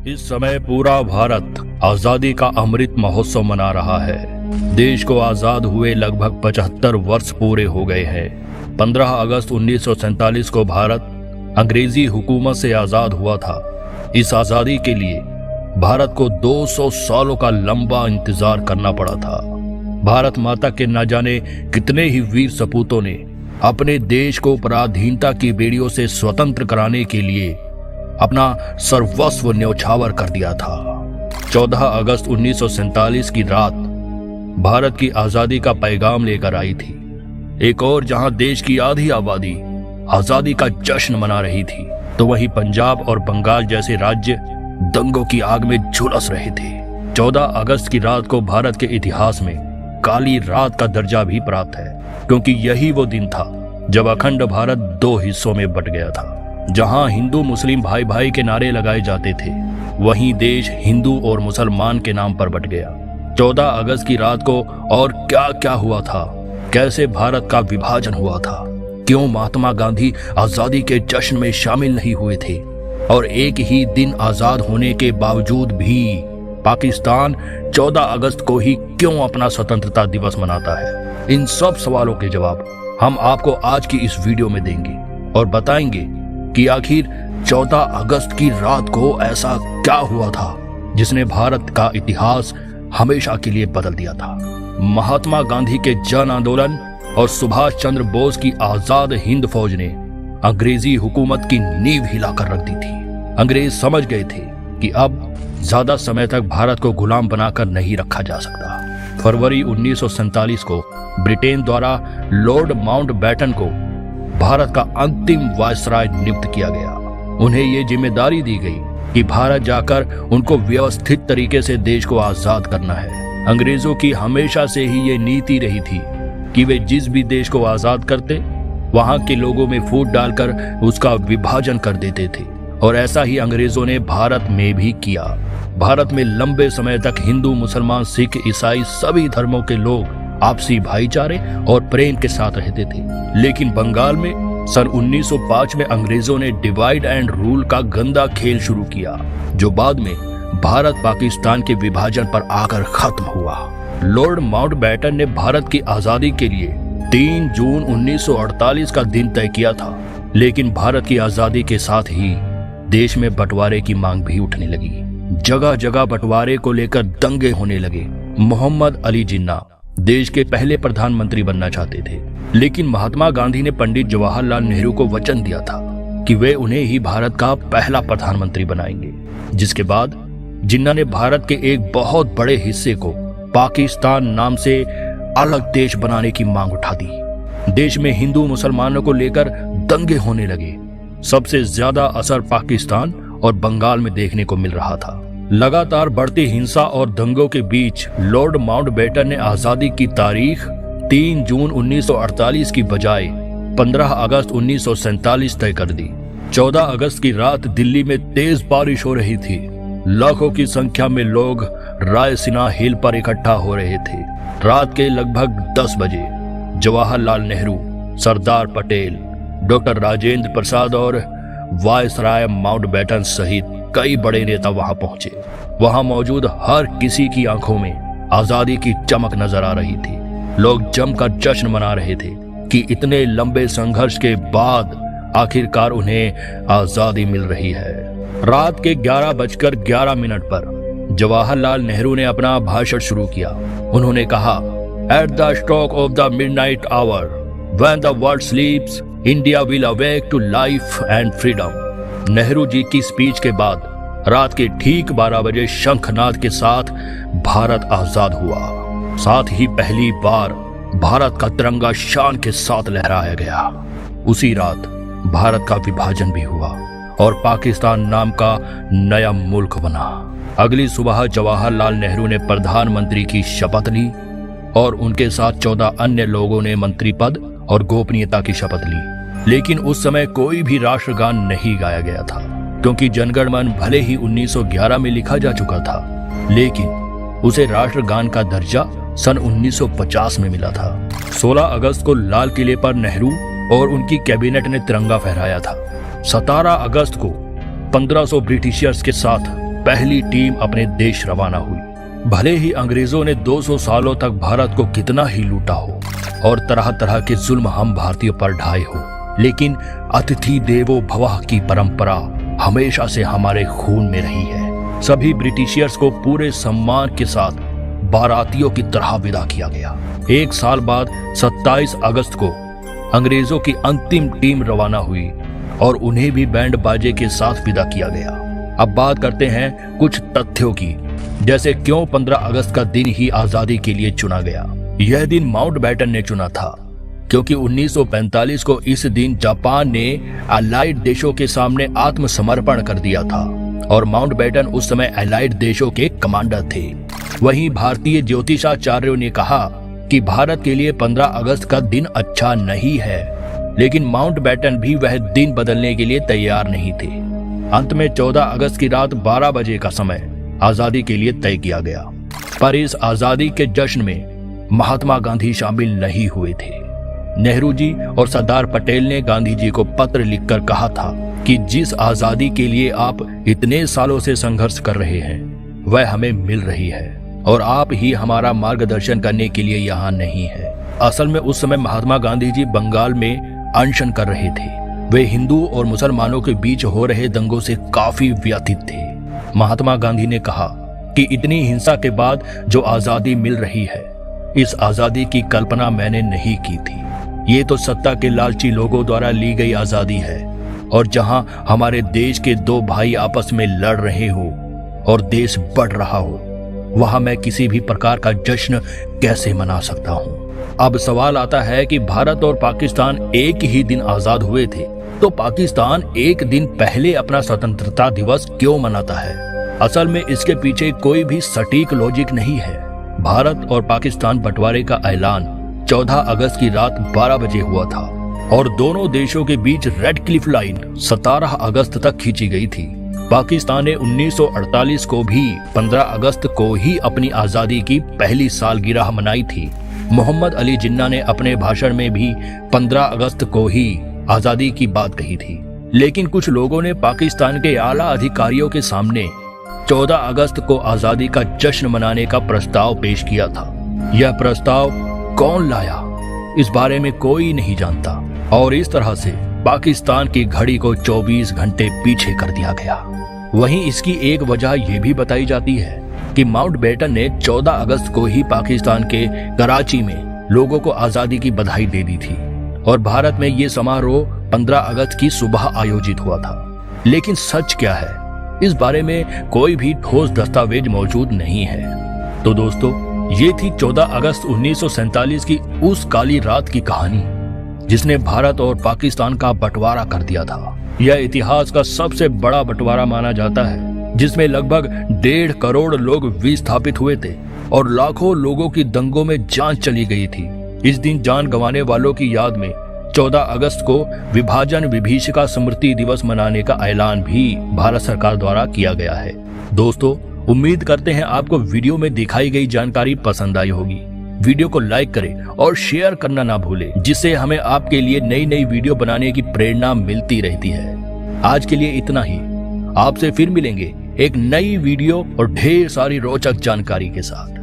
इस समय पूरा भारत आजादी का अमृत महोत्सव मना रहा है। देश को आजाद हुए लगभग 75 वर्ष पूरे हो गए हैं। 15 अगस्त 1947 को भारत अंग्रेजी हुकूमत से आजाद हुआ था। इस आजादी के लिए भारत को 200 सालों का लंबा इंतजार करना पड़ा था। भारत माता के न जाने कितने ही वीर सपूतों ने अपने देश को पराधीनता की बेड़ियों से स्वतंत्र कराने के लिए अपना सर्वस्व न्यौछावर कर दिया था। 14 अगस्त 1947 की रात भारत की आजादी का पैगाम लेकर आई थी। एक और जहां देश की आधी आबादी आजादी का जश्न मना रही थी, तो वहीं पंजाब और बंगाल जैसे राज्य दंगों की आग में झुलस रहे थे। 14 अगस्त की रात को भारत के इतिहास में काली रात का दर्जा भी प्राप्त है, क्योंकि यही वो दिन था जब अखंड भारत 2 हिस्सों में बट गया था। जहां हिंदू मुस्लिम भाई भाई के नारे लगाए जाते थे, वहीं देश हिंदू और मुसलमान के नाम पर बट गया। 14 अगस्त की रात को और क्या क्या हुआ था, कैसे भारत का विभाजन हुआ था, क्यों महात्मा गांधी आजादी के जश्न में शामिल नहीं हुए थे, और एक ही दिन आजाद होने के बावजूद भी पाकिस्तान 14 अगस्त को ही क्यों अपना स्वतंत्रता दिवस मनाता है, इन सब सवालों के जवाब हम आपको आज की इस वीडियो में देंगे और बताएंगे कि आखिर 14 अगस्त की रात को ऐसा क्या हुआ था जिसने भारत का इतिहास हमेशा के लिए बदल दिया था। महात्मा गांधी के जन आंदोलन और सुभाष चंद्र बोस की आजाद हिंद फौज ने अंग्रेजी हुकूमत की नींव हिलाकर रख दी थी। अंग्रेज समझ गए थे कि अब ज्यादा समय तक भारत को गुलाम बनाकर नहीं रखा जा सकता। फरवरी 1947 को ब्रिटेन द्वारा लॉर्ड माउंटबेटन को भारत का अंतिम वायसराय नियुक्त किया गया। उन्हें ये जिम्मेदारी दी गई कि भारत जाकर उनको व्यवस्थित तरीके से देश को आजाद करना है। अंग्रेजों की हमेशा से ही ये नीति रही थी कि वे जिस भी देश को आजाद करते, वहां के लोगों में फूट डालकर उसका विभाजन कर देते थे, और ऐसा ही अंग्रेजों ने भारत में भी किया। भारत में लंबे समय तक हिंदू, मुसलमान, सिख, ईसाई सभी धर्मों के लोग आपसी भाईचारे और प्रेम के साथ रहते थे। लेकिन बंगाल में सन 1905 में अंग्रेजों ने डिवाइड एंड रूल का गंदा खेल शुरू किया, जो बाद में भारत पाकिस्तान के विभाजन पर आकर खत्म हुआ। लॉर्ड माउंटबेटन ने भारत की आजादी के लिए 3 जून 1948 का दिन तय किया था, लेकिन भारत की आजादी के साथ ही देश में बंटवारे की मांग भी उठने लगी। जगह जगह बंटवारे को लेकर दंगे होने लगे। मोहम्मद अली जिन्ना देश के पहले प्रधानमंत्री बनना चाहते थे, लेकिन महात्मा गांधी ने पंडित जवाहरलाल नेहरू को वचन दिया था कि वे उन्हें ही भारत का पहला प्रधानमंत्री बनाएंगे। जिसके बाद जिन्ना ने भारत के एक बहुत बड़े हिस्से को पाकिस्तान नाम से अलग देश बनाने की मांग उठा दी। देश में हिंदू मुसलमानों को लेकर दंगे होने लगे। सबसे ज्यादा असर पाकिस्तान और बंगाल में देखने को मिल रहा था। लगातार बढ़ती हिंसा और दंगों के बीच लॉर्ड माउंटबेटन ने आजादी की तारीख 3 जून 1948 की बजाय 15 अगस्त 1947 तय कर दी। 14 अगस्त की रात दिल्ली में तेज बारिश हो रही थी। लाखों की संख्या में लोग रायसीना हिल पर इकट्ठा हो रहे थे। रात के लगभग 10 बजे जवाहरलाल नेहरू, सरदार पटेल, डॉक्टर राजेंद्र प्रसाद और वायसराय माउंटबेटन सहित कई बड़े नेता वहां पहुंचे। वहां मौजूद हर किसी की आंखों में आजादी की चमक नजर आ रही थी। लोग जमकर जश्न मना रहे थे कि इतने लंबे संघर्ष के बाद आखिरकार उन्हें आजादी मिल रही है। रात के 11:11 पर जवाहरलाल नेहरू ने अपना भाषण शुरू किया। उन्होंने कहा, at the stroke of the midnight hour, when the world sleeps, India will awake to life and freedom. Nehru ji की स्पीच के बाद रात के ठीक 12 बजे शंखनाद के साथ भारत आजाद हुआ। साथ ही पहली बार भारत का तिरंगा शान के साथ लहराया गया। उसी रात भारत का विभाजन भी हुआ और पाकिस्तान नाम का नया मुल्क बना। अगली सुबह जवाहरलाल नेहरू ने प्रधानमंत्री की शपथ ली और उनके साथ 14 अन्य लोगों ने मंत्री पद और गोपनीयता की शपथ ली। लेकिन उस समय कोई भी राष्ट्रगान नहीं गाया गया था, क्योंकि जनगण मन भले ही 1911 में लिखा जा चुका था, लेकिन उसे राष्ट्रगान का दर्जा सन 1950 में मिला था। 16 अगस्त को लाल किले पर नेहरू और उनकी कैबिनेट ने तिरंगा फहराया था। 17 अगस्त को 1500 ब्रिटिशर्स के साथ पहली टीम अपने देश रवाना हुई। भले ही अंग्रेजों ने 200 सालों तक भारत को कितना ही लूटा हो और तरह तरह के जुल्म हम भारतीयों पर ढाए हो, लेकिन अतिथि देवो भवः की परंपरा हमेशा से हमारे खून में रही है। सभी ब्रिटिशियर्स को पूरे सम्मान के साथ बारातियों की तरह विदा किया गया। एक साल बाद 27 अगस्त को अंग्रेजों की अंतिम टीम रवाना हुई और उन्हें भी बैंड बाजे के साथ विदा किया गया। अब बात करते हैं कुछ तथ्यों की, जैसे क्यों 15 अगस्त का दिन ही आजादी के लिए चुना गया। यह दिन माउंटबेटन ने चुना था क्योंकि 1945 को इस दिन जापान ने अलाइड देशों के सामने आत्मसमर्पण कर दिया था और माउंटबेटन उस समय अलाइड देशों के कमांडर थे। वहीं भारतीय ज्योतिषाचार्यों ने कहा कि भारत के लिए 15 अगस्त का दिन अच्छा नहीं है, लेकिन माउंटबेटन भी वह दिन बदलने के लिए तैयार नहीं थे। अंत में 14 अगस्त की रात 12 बजे का समय आजादी के लिए तय किया गया, पर इस आजादी के जश्न में महात्मा गांधी शामिल नहीं हुए थे। नेहरू जी और सरदार पटेल ने गांधी जी को पत्र लिखकर कहा था कि जिस आजादी के लिए आप इतने सालों से संघर्ष कर रहे हैं वह हमें मिल रही है और आप ही हमारा मार्गदर्शन करने के लिए यहाँ नहीं है। असल में उस समय महात्मा गांधी जी बंगाल में अनशन कर रहे थे। वे हिंदू और मुसलमानों के बीच हो रहे दंगों से काफी व्यथित थे। महात्मा गांधी ने कहा कि इतनी हिंसा के बाद जो आजादी मिल रही है, इस आजादी की कल्पना मैंने नहीं की थी। ये तो सत्ता के लालची लोगों द्वारा ली गई आजादी है, और जहां हमारे देश के दो भाई आपस में लड़ रहे हो और देश बढ़ रहा हो, वहां मैं किसी भी प्रकार का जश्न कैसे मना सकता हूं। अब सवाल आता है कि भारत और पाकिस्तान एक ही दिन आजाद हुए थे, तो पाकिस्तान एक दिन पहले अपना स्वतंत्रता दिवस क्यों मनाता है? असल में इसके पीछे कोई भी सटीक लॉजिक नहीं है। भारत और पाकिस्तान बंटवारे का ऐलान 14 अगस्त की रात 12 बजे हुआ था और दोनों देशों के बीच रेड क्लिफ लाइन 17 अगस्त तक खींची गई थी। पाकिस्तान ने 1948 को भी 15 अगस्त को ही अपनी आजादी की पहली सालगिरह मनाई थी। मोहम्मद अली जिन्ना ने अपने भाषण में भी 15 अगस्त को ही आजादी की बात कही थी, लेकिन कुछ लोगों ने पाकिस्तान के आला अधिकारियों के सामने 14 अगस्त को आजादी का जश्न मनाने का प्रस्ताव पेश किया था। यह प्रस्ताव कौन लाया, इस बारे में कोई नहीं जानता और इस तरह से पाकिस्तान की घड़ी को 24 घंटे पीछे कर दिया गया। वहीं इसकी एक वजह यह भी बताई जाती है कि माउंटबेटन ने 14 अगस्त को ही पाकिस्तान के कराची में लोगों को आजादी की बधाई दे दी थी और भारत में ये समारोह 15 अगस्त की सुबह आयोजित हुआ था। लेकिन सच क्या है, इस बारे में कोई भी ठोस दस्तावेज मौजूद नहीं है। तो दोस्तों, ये थी 14 अगस्त 1947 की उस काली रात की कहानी जिसने भारत और पाकिस्तान का बंटवारा कर दिया था। यह इतिहास का सबसे बड़ा बंटवारा माना जाता है, जिसमें लगभग 1.5 करोड़ लोग विस्थापित हुए थे और लाखों लोगों की दंगों में जान चली गई थी। इस दिन जान गंवाने वालों की याद में 14 अगस्त को विभाजन विभीषिका स्मृति दिवस मनाने का ऐलान भी भारत सरकार द्वारा किया गया है। दोस्तों, उम्मीद करते हैं आपको वीडियो में दिखाई गई जानकारी पसंद आई होगी। वीडियो को लाइक करें और शेयर करना ना भूलें, जिससे हमें आपके लिए नई नई वीडियो बनाने की प्रेरणा मिलती रहती है। आज के लिए इतना ही। आपसे फिर मिलेंगे एक नई वीडियो और ढेर सारी रोचक जानकारी के साथ।